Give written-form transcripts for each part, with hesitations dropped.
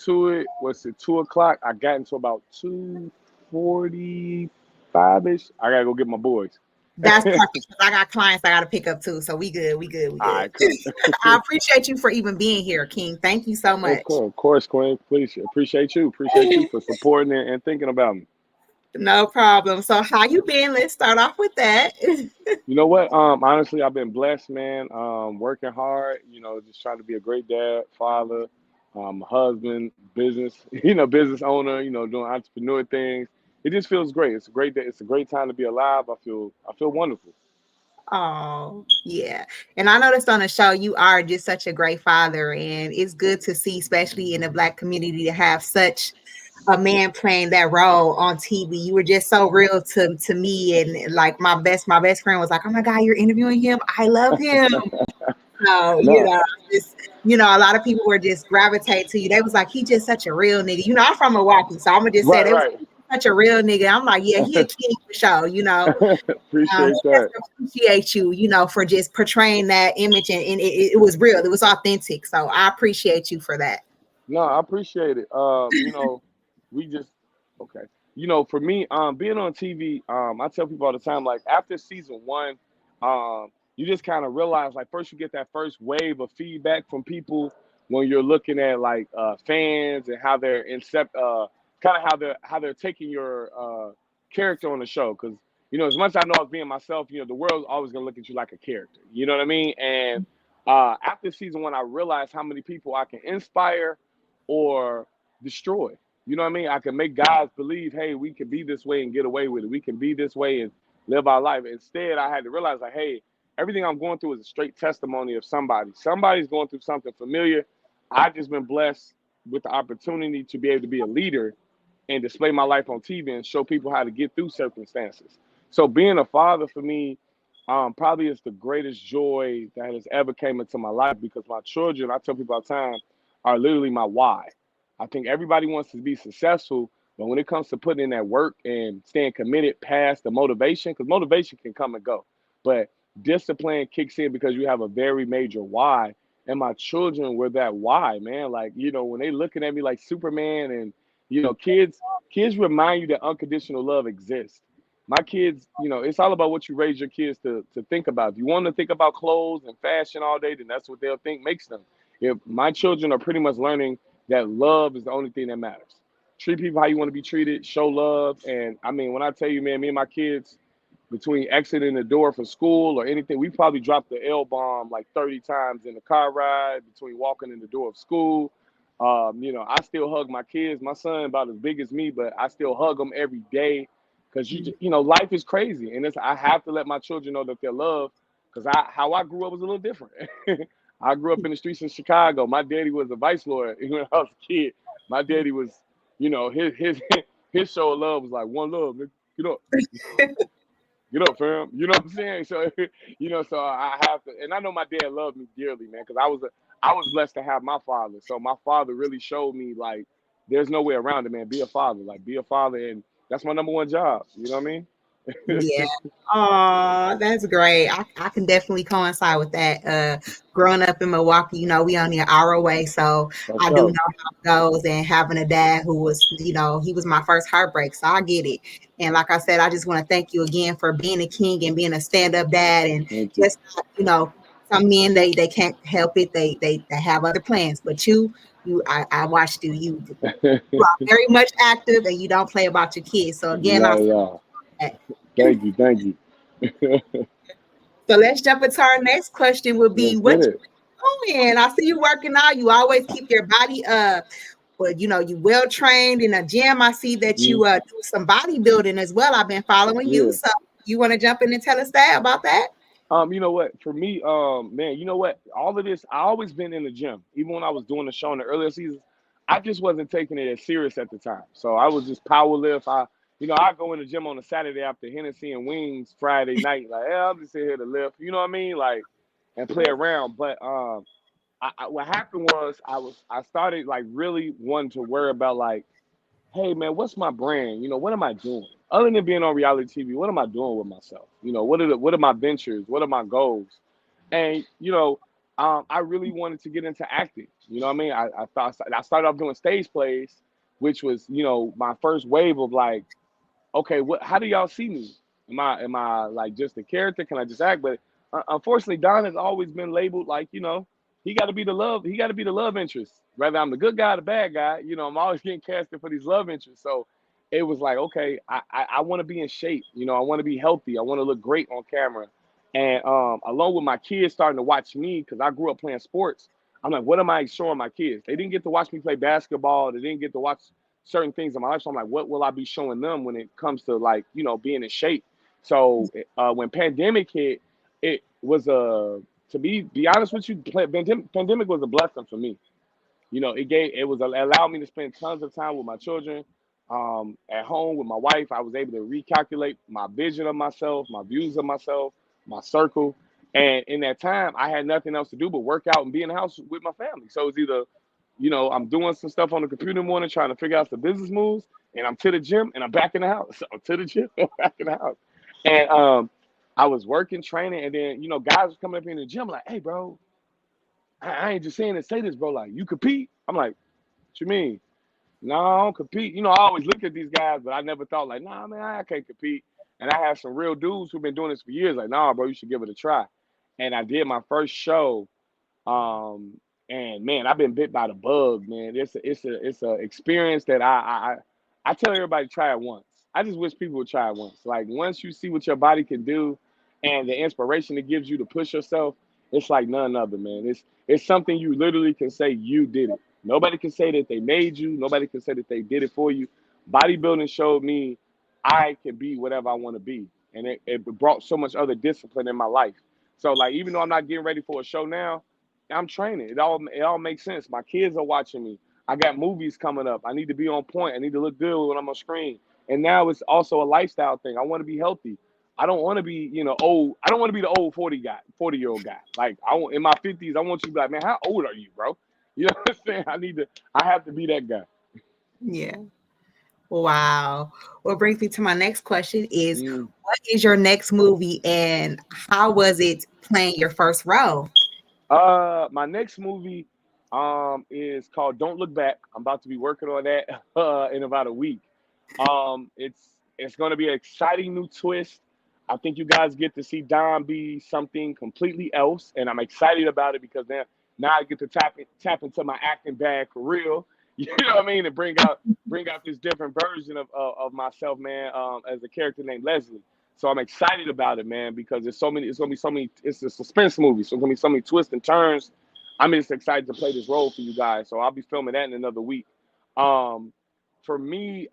into it, was it 2 o'clock? I got into about 2:45-ish. I gotta go get my boys. That's perfect. I got clients I got to pick up too. So we good. We good. We All good. right, cool. I appreciate you for even being here, King. Thank you so much. Of course, Queen. Please appreciate you. Appreciate you for supporting and thinking about me. No problem. So how you been? Let's start off with that. You know what? Honestly, I've been blessed, man. Working hard. Just trying to be a great dad, father, husband, business. Business owner. Doing entrepreneur things. It just feels great. It's a great day. It's a great time to be alive. I feel wonderful. Oh, yeah. And I noticed on the show you are just such a great father, and it's good to see, especially in the Black community, to have such a man playing that role on TV. You were just so real to me, and like my best friend was like, "Oh my God, you're interviewing him. I love him." So, No, just a lot of people were just gravitate to you. They was like, he just such a real nigga. I'm from Milwaukee, so I'm gonna just say right, they was right. such a real nigga. I'm like, yeah, he a king for sure. Appreciate Just that. appreciate you, for just portraying that image, and it was real. It was authentic. So I appreciate you for that. No, I appreciate it. We just okay. For me, being on TV, I tell people all the time, like after season one, you just kind of realize, like, first you get that first wave of feedback from people when you're looking at like fans and how they're kind of how they're taking your character on the show. Because as much as I know I was being myself, the world's always gonna look at you like a character. You know what I mean? And after season one, I realized how many people I can inspire or destroy. You know what I mean? I can make guys believe, hey, we can be this way and get away with it. We can be this way and live our life. Instead, I had to realize, like, hey, everything I'm going through is a straight testimony of somebody. Somebody's going through something familiar. I've just been blessed with the opportunity to be able to be a leader and display my life on TV and show people how to get through circumstances. So being a father for me probably is the greatest joy that has ever came into my life, because my children, I tell people all the time, are literally my why. I think everybody wants to be successful, but when it comes to putting in that work and staying committed past the motivation, because motivation can come and go, but discipline kicks in because you have a very major why. And my children were that why, man. Like, when they looking at me like Superman, and kids remind you that unconditional love exists. My kids, it's all about what you raise your kids to think about. If you want to think about clothes and fashion all day, then that's what they'll think makes them. If my children are pretty much learning that love is the only thing that matters. Treat people how you want to be treated, show love. And I mean, when I tell you, man, me and my kids, between exiting the door for school or anything, we probably dropped the L bomb like 30 times in the car ride, between walking in the door of school. I still hug my kids. My son about as big as me, but I still hug them every day, because life is crazy, and I have to let my children know that they're loved, because how I grew up was a little different. I grew up in the streets of Chicago. My daddy was a vice lord when I was a kid. My daddy was, his show of love was like, one love, nigga. Get up. Get up, fam. You know what I'm saying? So, so I have to, and I know my dad loved me dearly, man, because I was blessed to have my father. So my father really showed me, like, there's no way around it, man. Be a father, like, be a father, and that's my number one job. You know what I mean? Yeah. Oh, that's great. I can definitely coincide with that. Growing up in Milwaukee, we only an hour away, so For I do know sure. how it goes. And having a dad who was, he was my first heartbreak, so I get it. And like I said, I just want to thank you again for being a king and being a stand-up dad. And Thank you. just, some men they can't help it. They have other plans, but I watched you. You are very much active, and you don't play about your kids. So again, Not at all. I Thank you. Thank you. So let's jump into our next question will be Let's what get it. you doing? I see you working out. You always keep your body but you well trained in a gym. I see that Mhm. you do some bodybuilding as well. I've been following you. Yeah. So you want to jump in and tell us that about that? You know what? For me, man, you know what? All of this, I always been in the gym. Even when I was doing the show in the earlier seasons, I just wasn't taking it as serious at the time. So I was just power lift. I go in the gym on a Saturday after Hennessy and wings Friday night. Like, yeah, I'm just here to lift. You know what I mean? Like, and play around. But what happened was I started like really wanting to worry about, like, hey man, what's my brand? What am I doing? Other than being on reality TV, what am I doing with myself? What are my ventures? What are my goals? And I really wanted to get into acting. You know what I mean? I thought I started off doing stage plays, which was, you know, my first wave of like, okay, what? How do y'all see me? Am I like just a character? Can I just act? But unfortunately, Don has always been labeled like, you know, he got to be the love. He got to be the love interest. Whether I'm the good guy, or the bad guy, you know, I'm always getting casted for these love interests. So it was like, okay, I want to be in shape. You know, I want to be healthy. I want to look great on camera. And along with my kids starting to watch me because I grew up playing sports. I'm like, what am I showing my kids? They didn't get to watch me play basketball. They didn't get to watch certain things in my life. So I'm like, what will I be showing them when it comes to like, you know, being in shape? So when pandemic hit, it was to be honest with you, pandemic was a blessing for me. You know, it allowed me to spend tons of time with my children, at home with my wife. I was able to recalculate my vision of myself, my views of myself, my circle. And in that time, I had nothing else to do but work out and be in the house with my family. So it's either, you know, I'm doing some stuff on the computer in the morning trying to figure out some business moves, and I'm to the gym and I'm back in the house. So I'm to the gym, I'm back in the house. And I was working, training, and then, you know, guys was coming up in the gym like, hey, bro, I ain't just saying to say this, bro. Like, you compete? I'm like, what you mean? No, I don't compete. You know, I always look at these guys, but I never thought like, nah, man, I can't compete. And I have some real dudes who've been doing this for years. Like, nah, bro, you should give it a try. And I did my first show, um, and man, I've been bit by the bug, man. It's a experience that I tell everybody try it once. I just wish people would try it once. Like once you see what your body can do, and the inspiration it gives you to push yourself, it's like none other, man. It's something you literally can say you did it. Nobody can say that they made you. Nobody can say that they did it for you. Bodybuilding showed me I can be whatever I want to be, and it brought so much other discipline in my life. So like even though I'm not getting ready for a show now, I'm training. It all makes sense. My kids are watching me. I got movies coming up. I need to be on point. I need to look good when I'm on screen. And now it's also a lifestyle thing. I want to be healthy. I don't want to be, you know, old. I don't want to be the old 40-year-old guy. Like in my 50s, I want you to be like, man, how old are you, bro? You know what I'm saying? I have to be that guy. Yeah. Wow. What brings me to my next question is Mm. what is your next movie and how was it playing your first role? My next movie is called Don't Look Back. I'm about to be working on that in about a week. It's going to be an exciting new twist. I think you guys get to see Don be something completely else, and I'm excited about it because now I get to tap into my acting bag for real. You know what I mean? And bring out this different version of myself, man, as a character named Leslie. So I'm excited about it, man, because there's so many. It's gonna be so many. It's a suspense movie, so it's gonna be so many twists and turns. I'm just excited to play this role for you guys. So I'll be filming that in another week. Um, for me,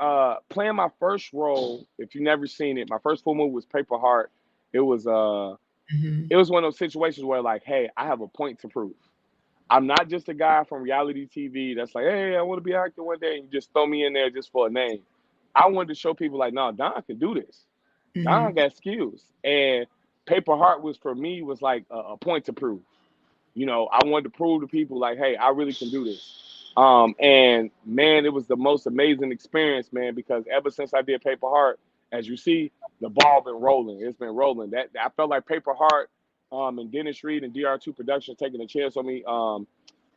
playing my first role, if you've never seen it, my first full movie was Paper Heart. It was uh, Mhm. it was one of those situations where like, hey, I have a point to prove. I'm not just a guy from reality TV that's like, hey, I want to be an actor one day, and you just throw me in there just for a name. I wanted to show people like, no, Don can do this. Don Mhm. got skills, and Paper Heart was for me was like a point to prove. You know, I wanted to prove to people like, hey, I really can do this. And man, it was the most amazing experience, man, because ever since I did Paper Heart, as you see, the ball been rolling. It's been rolling. That I felt like Paper Heart, and Dennis Reed and DR2 Productions taking a chance on me.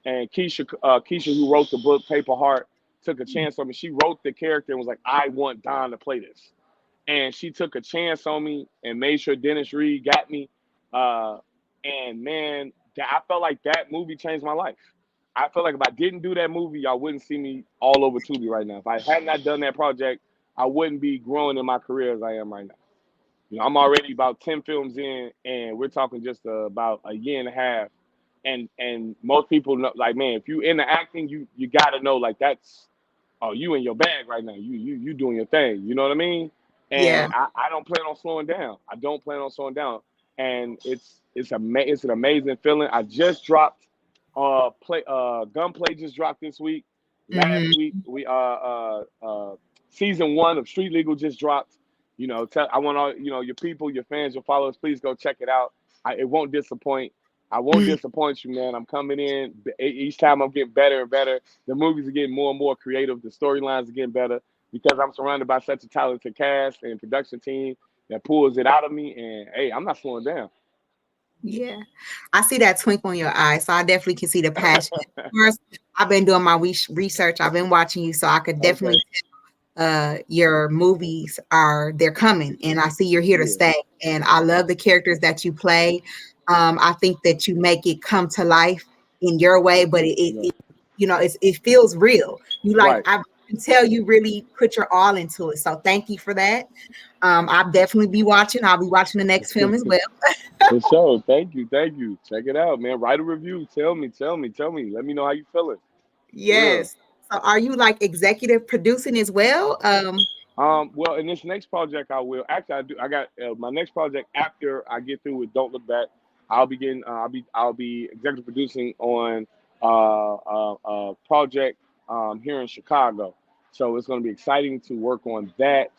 And Keisha, who wrote the book Paper Heart, took a chance on me. She wrote the character and was like, I want Don to play this, and she took a chance on me and made sure Dennis Reed got me. Uh, and man, I felt like that movie changed my life. I feel like if I didn't do that movie, y'all wouldn't see me all over Tubi right now. If I had not done that project, I wouldn't be growing in my career as I am right now. You know, I'm already about 10 films in, and we're talking just about a year and a half. And most people know, like, man, if you into acting, you got to know, like, that's oh, you in your bag right now. You doing your thing. You know what I mean? Yeah. And I don't plan on slowing down. I don't plan on slowing down. And it's an amazing feeling. I just dropped Gunplay just dropped this week. Last Mhm. week we season 1 of Street Legal just dropped. You know, I want all your people, your fans, your followers, please go check it out. It won't disappoint. I won't disappoint you, man. I'm coming in each time. I'm getting better and better. The movies are getting more and more creative. The storylines are getting better because I'm surrounded by such a talented cast and production team that pulls it out of me. And hey, I'm not slowing down. Yeah, I see that twinkle in your eye, so I definitely can see the passion. Of course, I've been doing my research. I've been watching you, so I could Okay. definitely your movies are they're coming, and I see you're here to Yeah. stay. And I love the characters that you play. I think that you make it come to life in your way, but Yeah. it feels real. You like Right. I can tell you really put your all into it. So thank you for that. I'll definitely be watching. I'll be watching the next film as well. For sure. Thank you. Thank you. Check it out, man. Write a review. Tell me. Tell me. Tell me. Let me know how you feeling. For real. Yes. So are you like executive producing as well? Well, in this next project, I will actually. I do. I got my next project after I get through with Don't Look Back. I'll begin. I'll be executive producing on project here in Chicago. So it's going to be exciting to work on that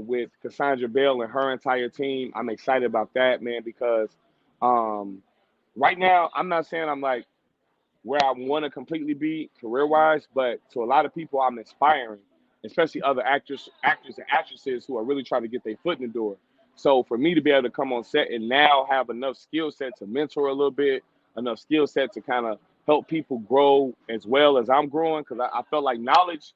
with Cassandra Bell and her entire team. I'm excited about that, man, because um, right now I'm not saying I'm like where I want to completely be career wise, but to a lot of people, I'm inspiring, especially other actors and actresses who are really trying to get their foot in the door. So for me to be able to come on set and now have enough skill set to mentor a little bit, enough skill set to kind of help people grow as well as I'm growing, because I felt like knowledge,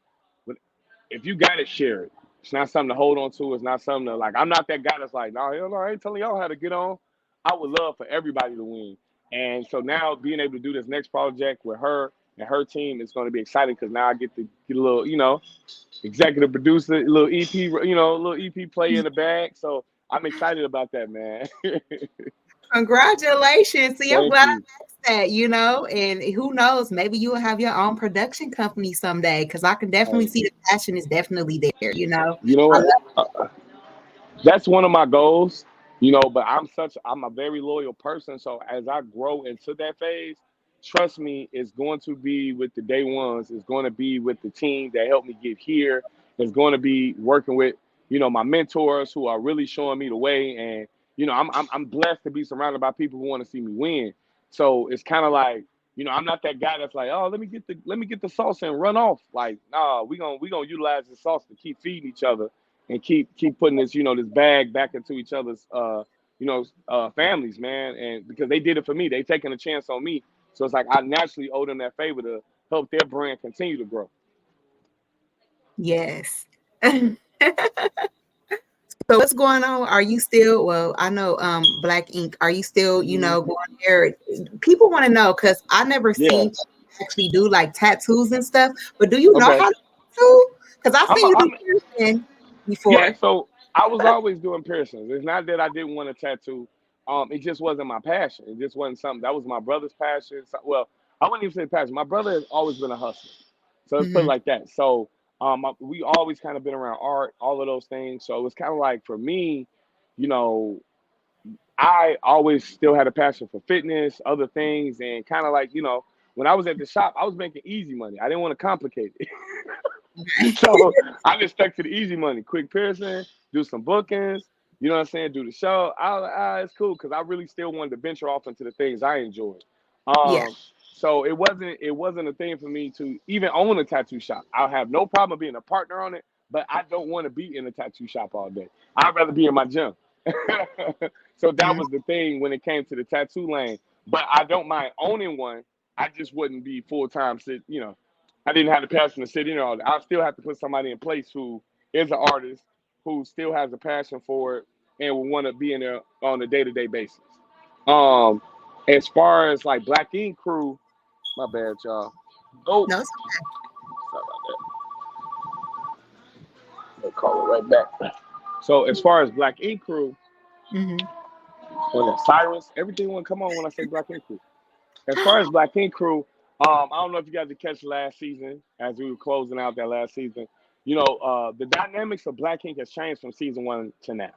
if you got it, share it. It's not something to hold on to. It's not something to like. I'm not that guy that's like, no, hell no, I ain't telling y'all how to get on. I would love for everybody to win. And so now being able to do this next project with her and her team is going to be exciting because now I get to get a little, executive producer, a little EP, a little EP play in the bag. So I'm excited about that, man. Congratulations. See, I'm Thank glad you. I asked that, and who knows, maybe you will have your own production company someday because I can definitely Hey, see the passion is definitely there. you know I what? love That's one of my goals, but I'm a very loyal person. So as I grow into that phase, trust me, it's going to be with the day ones. It's going to be with the team that helped me get here. It's going to be working with, my mentors who are really showing me the way. And, I'm blessed to be surrounded by people who want to see me win. So it's kind of like, I'm not that guy that's like, oh, let me get the sauce and run off. Like, nah, we gonna utilize the sauce to keep feeding each other and keep putting this this bag back into each other's families, man. And because they did it for me, they taking a chance on me, so it's like I naturally owe them that favor to help their brand continue to grow. yes. So what's going on? Are you still, well, I know Black Ink, are you still, Hmm. going there? People want to know because I never Yeah. seen you actually do like tattoos and stuff, but do you know Okay. how to tattoo? Because I've I'm. seen A, you do I'm. piercing Yeah. before. So I was always doing piercings. It's not that I didn't want a tattoo. It just wasn't my passion. It just wasn't something that was my brother's passion. So, well, I wouldn't even say passion. My brother has always been a hustler. So let's put it Hmm. like that. So we always kind of been around art, all of those things. So it was kind of like for me, you know, I always still had a passion for fitness, other things, and kind of like, when I was at the shop, I was making easy money. I didn't want to complicate it. So I just stuck to the easy money, quick piercing, do some bookings, you know what I'm saying, do the show. It's cool because I really still wanted to venture off into the things I enjoyed. Yeah. So it wasn't a thing for me to even own a tattoo shop. I'll have no problem being a partner on it, but I don't want to be in a tattoo shop all day. I'd rather be in my gym. So that Mhm. was the thing when it came to the tattoo lane. But I don't mind owning one. I just wouldn't be full time I didn't have the passion to sit in all that. I still have to put somebody in place who is an artist, who still has a passion for it, and will want to be in there on a day to day basis. Um, as far as like Black Ink Crew, my bad, y'all. Oh, No. sorry about that. I'll call it right back. So as far as Black Ink Crew, Hmm. when that Cyrus, everything will come on when I say Black Ink Crew. As far as Black Ink Crew, I don't know if you guys did catch last season as we were closing out that last season. The dynamics of Black Ink has changed from season one to now.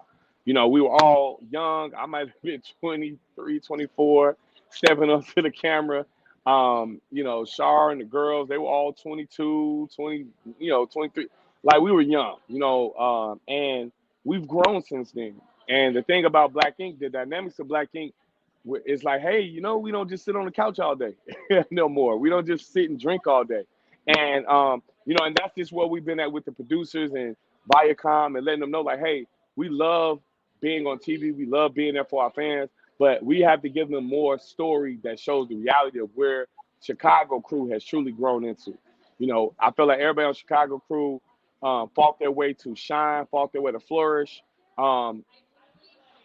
We were all young. I might have been 23, 24, stepping up to the camera. Shar and the girls, they were all 22, 20, 23. Like we were young, and we've grown since then. And the thing about Black Ink, the dynamics of Black Ink it's like, hey, we don't just sit on the couch all day no more. We don't just sit and drink all day. And and that's just where we've been at with the producers and Viacom and letting them know, like, hey, we love being on TV. We love being there for our fans, but we have to give them more story that shows the reality of where Chicago crew has truly grown into. You know, I feel like everybody on Chicago crew fought their way to shine, fought their way to flourish. Um,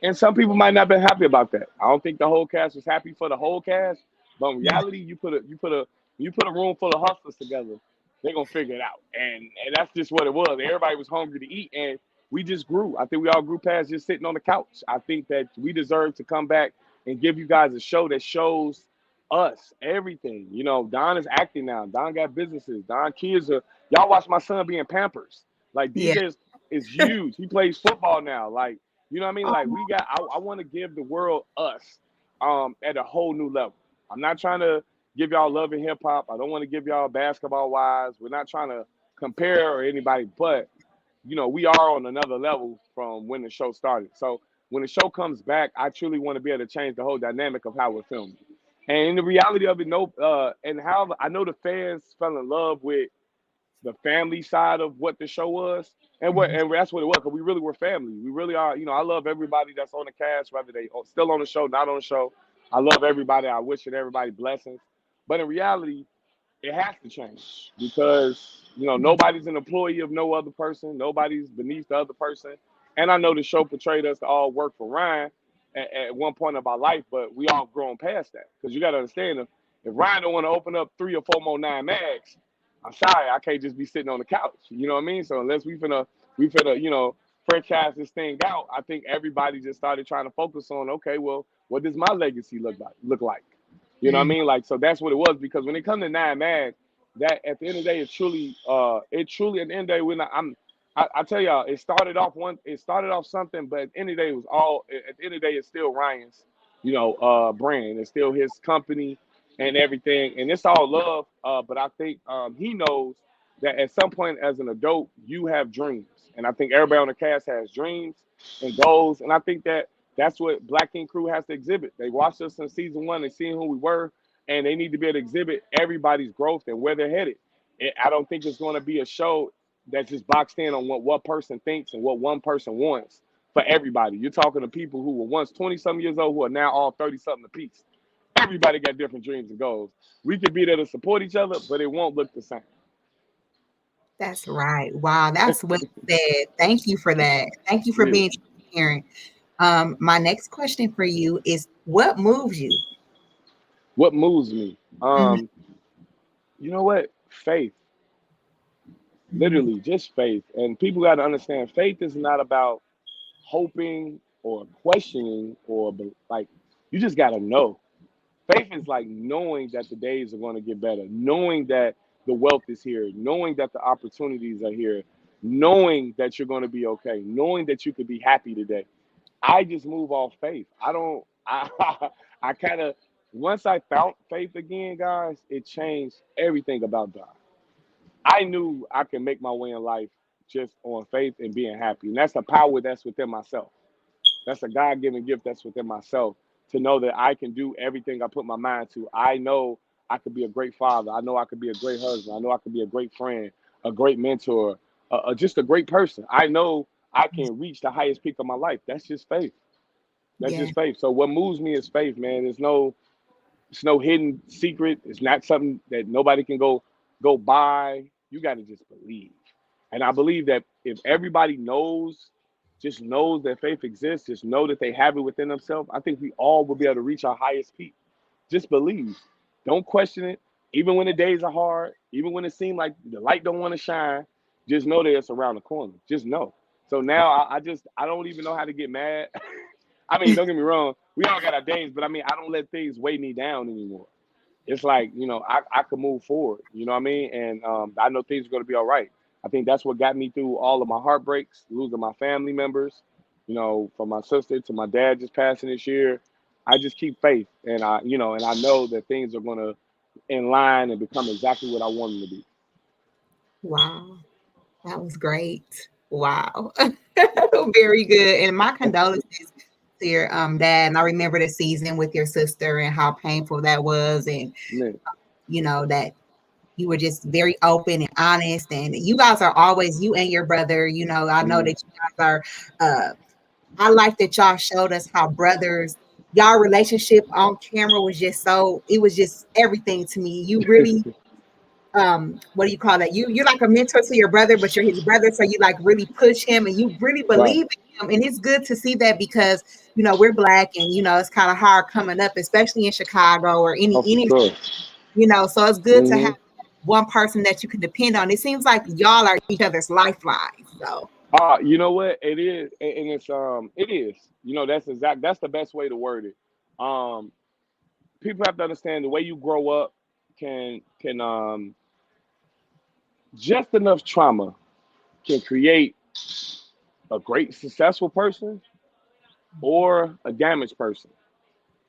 and some people might not have been happy about that. I don't think the whole cast was happy for the whole cast, but in Yeah. reality, you put a room full of hustlers together, they're gonna figure it out. And that's just what it was. Everybody was hungry to eat, and we just grew. I think we all grew past just sitting on the couch. I think that we deserve to come back and give you guys a show that shows us everything. You know, Don is acting now. Don got businesses. Don kids are y'all watch my son being Pampers. Like Yeah. DJ is huge. He plays football now. Like you know what I mean? Like Oh, we got I want to give the world us at a whole new level. I'm not trying to give y'all love and hip hop. I don't want to give y'all basketball wise. We're not trying to compare or anybody, but you know, we are on another level from when the show started. So when the show comes back, I truly want to be able to change the whole dynamic of how we're filming. And in the reality of it, no, and how I know the fans fell in love with the family side of what the show was, mhm. and that's what it was. Because we really were family. We really are. You know, I love everybody that's on the cast, whether they still on the show, not on the show. I love everybody. I wish everybody blessings. But in reality, it has to change because you know Yeah. nobody's an employee of no other person. Nobody's beneath the other person. And I know the show portrayed us to all work for Ryan at one point of our life, but we all grown past that because you got to understand if Ryan don't want to open up 3 or 4 more 9 mags, I'm sorry, I can't just be sitting on the couch. You know what I mean? So unless we finna franchise this thing out, I think everybody just started trying to focus on okay, well, what does my legacy look like? You know what I Mm. mean? Like, so that's what it was because when it comes to 9 mag, that at the end of the day, it truly at the end of the day, I tell y'all, it started off something, but at the end of the day, it was all, at the end of the day, it's still Ryan's, brand. It's still his company and everything. And it's all love. But I think he knows that at some point as an adult, you have dreams. And I think everybody on the cast has dreams and goals. And I think that's what Black King Crew has to exhibit. They watched us in season one and seeing who we were, and they need to be able to exhibit everybody's growth and where they're headed. I don't think it's going to be a show that's just boxed in on what one person thinks and what one person wants for everybody. You're talking to people who were once 20 some years old who are now all 30 something apiece. Everybody got different dreams and goals. We could be there to support each other, but it won't look the same. That's right. Wow, that's well said. Thank you for that. Thank you for Yeah. being transparent. My next question for you is what moves you? What moves me? Mhm, You know what? Faith. mhm. Literally, just faith. And people got to understand faith is not about hoping or questioning like you just got to know. Faith is like knowing that the days are going to get better, knowing that the wealth is here, knowing that the opportunities are here, knowing that you're going to be okay, knowing that you could be happy today. I just move off faith. I don't. I kind of once I found faith again, guys, it changed everything about God. I knew I could make my way in life just on faith and being happy, and that's the power that's within myself. That's a God given gift that's within myself to know that I can do everything I put my mind to. I know I could be a great father. I know I could be a great husband. I know I could be a great friend, a great mentor, just a great person. I know I can reach the highest peak of my life. That's just faith. That's Yeah, just faith. So what moves me is faith, man. It's no hidden secret. It's not something that nobody can go by. You got to just believe. And I believe that if everybody just knows that faith exists, just know that they have it within themselves, I think we all will be able to reach our highest peak. Just believe. Don't question it. Even when the days are hard, even when it seems like the light don't want to shine, just know that it's around the corner. Just know. So now I don't even know how to get mad. I mean, don't get me wrong, we all got our days, but I mean, I don't let things weigh me down anymore. It's like, I can move forward, you know what I mean? And I know things are going to be all right. I think that's what got me through all of my heartbreaks, losing my family members, from my sister to my dad just passing this year. I just keep faith, and I know that things are going to in line and become exactly what I want them to be. wow, that was great. Wow, very good. And my condolences to your dad. And I remember the season with your sister and how painful that was, and Man, that you were just very open and honest. And you guys are always you and your brother. I know that mm, you guys are. I like that y'all showed us how brothers y'all relationship on camera was just so, it was just everything to me. You really, what do you call that? You're like a mentor to your brother, but you're his brother, so you like really push him and you really Right. believe in him. And it's good to see that because we're black and it's kind of hard coming up, especially in Chicago or Oh, for any sure. so it's good to have Hmm. one person that you can depend on. It seems like y'all are each other's lifelines. So You know what? It is, and it's it is. That's the best way to word it. Um, People have to understand the way you grow up can just enough trauma can create a great successful person or a damaged person.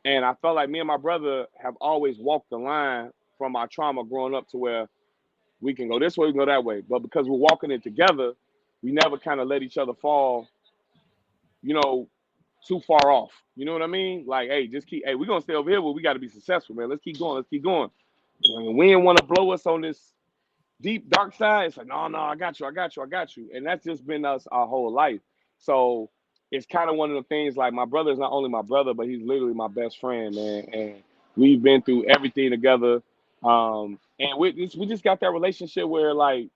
And I felt like me and my brother have always walked the line from our trauma growing up to where we can go this way, we can go that way. But because we're walking it together, we never kind of let each other fall, you know, too far off. You know what I mean? Like, hey, just keep, hey, we're gonna stay over here, but we got to be successful, man. Let's keep going. Let's keep going. When we didn't want to blow us on this deep dark side, it's like, no, no, I got you, I got you, I got you. And that's just been us our whole life. So it's kind of one of the things, like, my brother is not only my brother, but he's literally my best friend, man. And we've been through everything together. And we just got that relationship where, like,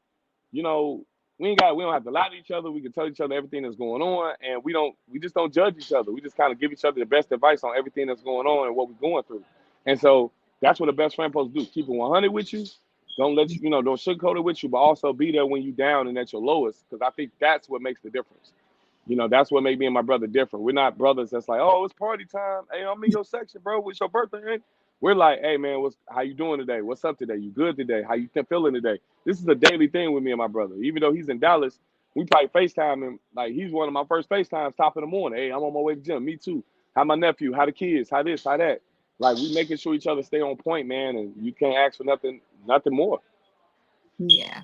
you know, we don't have to lie to each other. We can tell each other everything that's going on, and we just don't judge each other. We just kind of give each other the best advice on everything that's going on and what we're going through. And so that's what a best friend supposed to do: keep it 100 with you. Don't let you, don't sugarcoat it with you, but also be there when you're down and at your lowest. Because I think that's what makes the difference. That's what made me and my brother different. We're not brothers that's like, oh, it's party time. Hey, I'm in your section, bro. It's your birthday. Ain't? We're like, hey, man, how you doing today? What's up today? You good today? How you feeling today? This is a daily thing with me and my brother. Even though he's in Dallas, we probably FaceTime him. Like, he's one of my first FaceTimes top of the morning. Hey, I'm on my way to the gym. Me too. How my nephew? How the kids? How this? How that? Like, we making sure each other stay on point, man. And you can't ask for nothing more. yeah.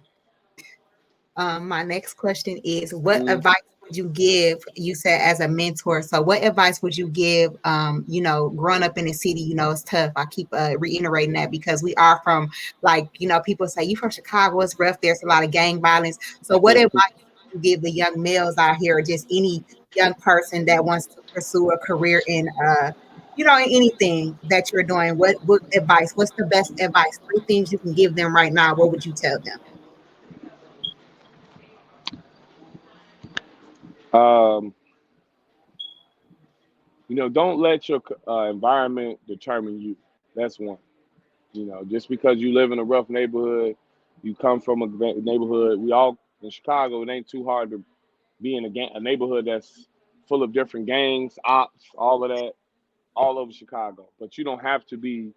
My next question is, what Mm. advice would you give? You said as a mentor. So what advice would you give? Growing up in the city, it's tough. I keep reiterating that because we are from, like, people say you from Chicago, it's rough. There's a lot of gang violence. So what advice would you give the young males out here, or just any young person that wants to pursue a career in in anything that you're doing? What advice? What's the best advice? Three things you can give them right now. What would you tell them? um, don't let your environment determine you. That's one. Just because you live in a rough neighborhood, you come from a neighborhood. We all in Chicago. It ain't too hard to be in a neighborhood that's full of different gangs, ops, all of that, all over Chicago. But you don't have to be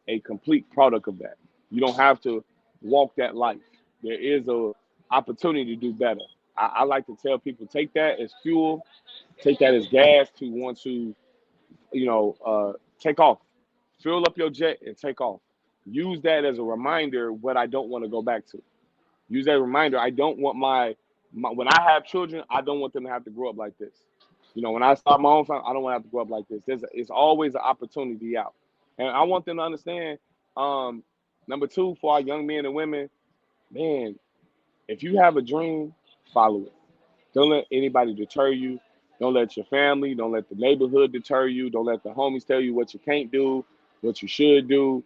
a complete product of that. You don't have to walk that life. There is a opportunity to do better. I like to tell people, take that as fuel, take that as gas to want to take off. Fill up your jet and take off. Use that as a reminder what I don't want to go back to. Use that reminder. I don't want my when I have children, I don't want them to have to grow up like this. When I start my own family, I don't want to have to grow up like this. It's always an opportunity out, and I want them to understand. Um, Number two, for our young men and women, man, if you have a dream, follow it. Don't let anybody deter you. Don't let your family, don't let the neighborhood deter you. Don't let the homies tell you what you can't do, what you should do.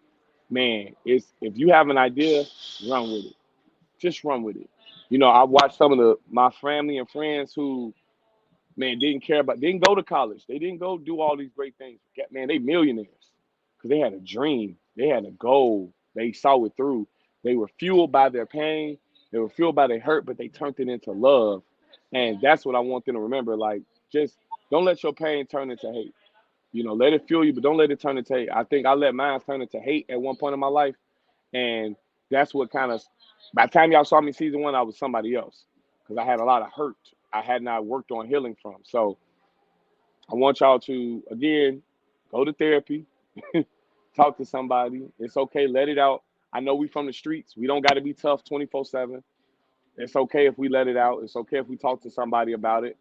Man, it's if you have an idea, run with it. Just run with it. I watched some of my family and friends who, man, didn't go to college. They didn't go do all these great things. Man, they millionaires because they had a dream. They had a goal. They saw it through. They were fueled by their pain. They were fueled by their hurt, but they turned it into love. And that's what I want them to remember. Like, just don't let your pain turn into hate. Let it fuel you, but don't let it turn into hate. I think I let mine turn into hate at one point in my life. And that's what kind of, by the time y'all saw me season one, I was somebody else because I had a lot of hurt I had not worked on healing from. So I want y'all to, again, go to therapy, talk to somebody. It's okay, let it out. I know we from the streets. We don't got to be tough 24/7. It's okay if we let it out. It's okay if we talk to somebody about it.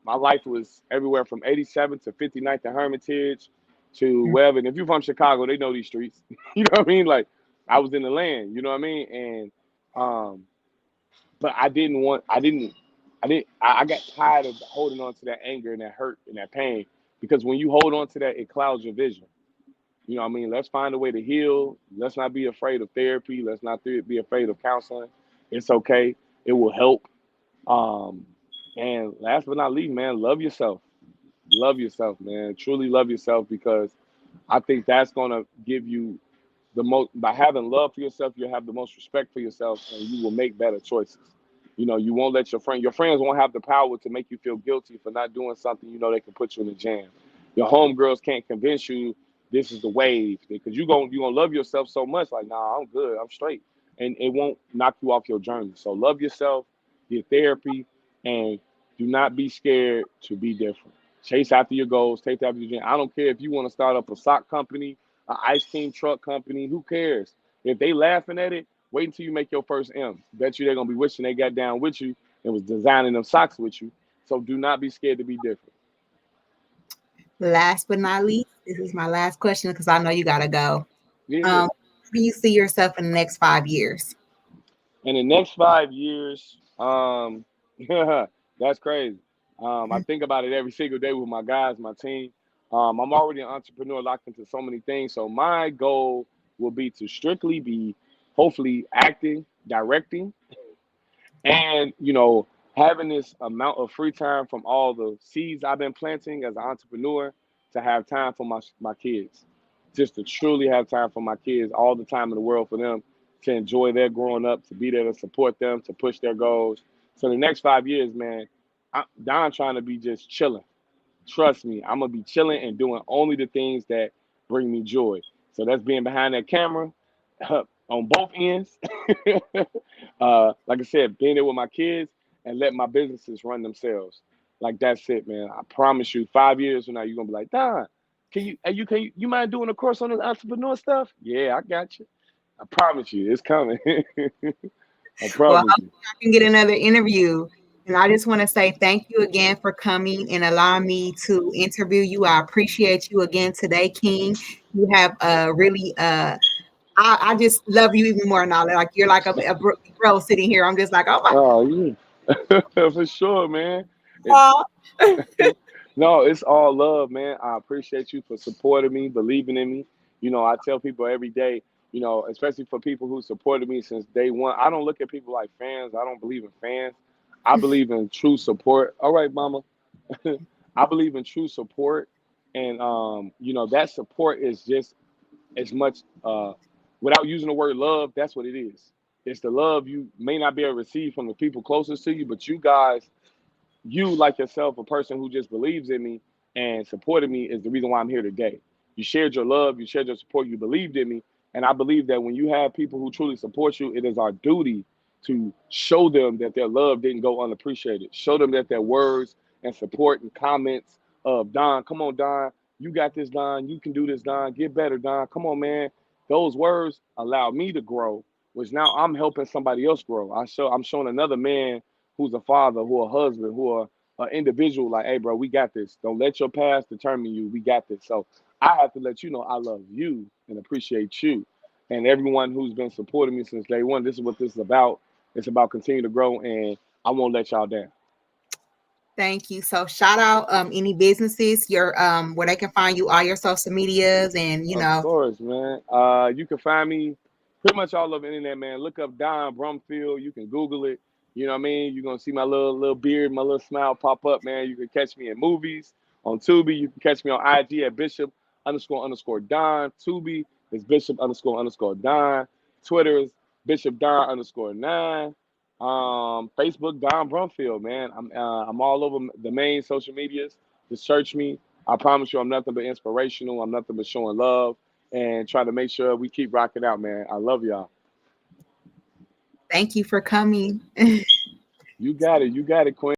My life was everywhere from 87 to 59th and Hermitage to wherever. And if you're from Chicago, they know these streets. You know what I mean? Like, I was in the land. You know what I mean? And um, but I got tired of holding on to that anger and that hurt and that pain because when you hold on to that, it clouds your vision. You know what I mean? Let's find a way to heal. Let's not be afraid of therapy. Let's not be afraid of counseling. It's okay. It will help. Um, and last but not least, man, love yourself. Love yourself, man. Truly love yourself, because I think that's gonna give you the most. By having love for yourself, you'll have the most respect for yourself, and you will make better choices. You know, you won't let your friends won't have the power to make you feel guilty for not doing something you know they can put you in a jam. Your homegirls can't convince you this is the wave, because you gonna love yourself so much, like, nah, I'm good, I'm straight. And it won't knock you off your journey. So love yourself, get therapy, and do not be scared to be different. Chase after your goals, take after your dream. I don't care if you want to start up a sock company, an ice cream truck company, who cares? If they laughing at it, wait until you make your first M. Bet you they're gonna be wishing they got down with you and was designing them socks with you. So do not be scared to be different. Last but not least, this is my last question because I know you gotta go. Yeah. Where do you see yourself in the next 5 years? In the next 5 years, that's crazy. I think about it every single day with my guys, my team. I'm already an entrepreneur locked into so many things. So my goal will be to strictly be, hopefully, acting, directing, and having this amount of free time from all the seeds I've been planting as an entrepreneur, to have time for my kids, just to truly have time for my kids, all the time in the world for them, to enjoy their growing up, to be there to support them, to push their goals. So the next 5 years, man, Don trying to be just chilling. Trust me, I'm gonna be chilling and doing only the things that bring me joy. So that's being behind that camera, on both ends. Like I said, being there with my kids and let my businesses run themselves. Like, that's it, man. I promise you, 5 years from now, you're gonna be like, Don, you mind doing a course on this entrepreneur stuff? Yeah, I got you. I promise you, it's coming. I Well, promise you. hopefully I can get another interview. And I just want to say thank you again for coming and allowing me to interview you. I appreciate you again today, King. You have really I just love you even more now. Like you're like a bro sitting here. I'm just like, oh my Oh, yeah. For sure, man. It, God. no, it's all love, man. I appreciate you for supporting me, believing in me. I tell people every day, especially for people who supported me since day one, I don't look at people like fans. I don't believe in fans. I believe in true support. All right, mama. I believe in true support. And, that support is just as much, without using the word love, that's what it is. It's the love you may not be able to receive from the people closest to you, but you guys, you, like yourself, a person who just believes in me and supported me, is the reason why I'm here today. You shared your love, you shared your support, you believed in me. And I believe that when you have people who truly support you, it is our duty to show them that their love didn't go unappreciated. Show them that their words and support and comments of, Don, come on, Don, you got this, Don, you can do this, Don, get better, Don, come on, man. Those words allow me to grow, which now I'm helping somebody else grow. I'm showing another man who's a father, who a husband, who are an individual, like, hey, bro, we got this. Don't let your past determine you. We got this. So I have to let you know I love you and appreciate you. And everyone who's been supporting me since day one, this is what this is about. It's about continuing to grow, and I won't let y'all down. Thank you. So shout out any businesses, your where they can find you, all your social medias, and Of course, man. You can find me pretty much all over the internet, man. Look up Don Brumfield. You can Google it. You know what I mean? You're gonna see my little beard, my little smile pop up, man. You can catch me in movies on Tubi. You can catch me on IG at Bishop __ Don. Tubi is Bishop __ Don. Twitter is Bishop Don _9. Facebook Don Brumfield, man. I'm all over the main social medias. Just search me. I promise you, I'm nothing but inspirational. I'm nothing but showing love and trying to make sure we keep rocking out, man. I love y'all. thank you for coming. You got it. You got it, Queen.